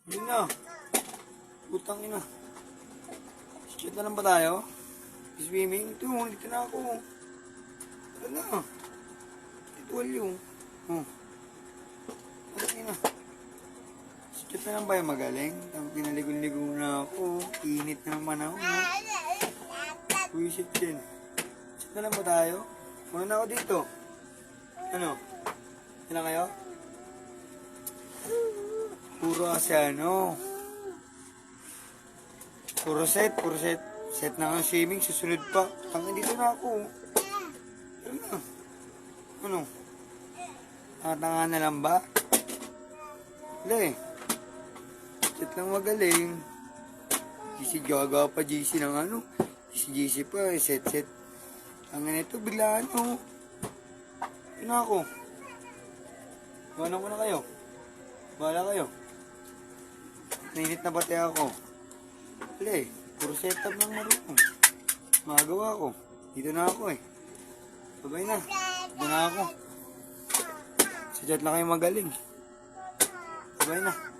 Hindi na. Putang ina. Shit na lang ba tayo? Swimming? Ito, dito na ako. Tara na. Ituwal yung. Oh. Putang ina. Shit na lang ba yung magaling? Ang pinaligon-ligo na ako. Init na naman ako. Uy, shit din. Shit na lang ba tayo? Muna na ako dito. Ano? Sila kayo? Puro kasi ano. Puro set. Set na ang swimming, susunod pa. Tangin dito na ako. Ano na? Ano? Tanga na lang ba? Wala eh. Set lang magaling. GC gaga pa GC ng ano. GC pa eh, set. Tangin ito, biglaan oh. Yun na ako. Bahala ko na kayo. Bahala kayo. Nainit na bate ako. Wala eh. Puro setup lang marunong. Magawa ko. Dito na ako eh. Babay na. Dito na ako. Sadyat lang kayo magaling. Babay na.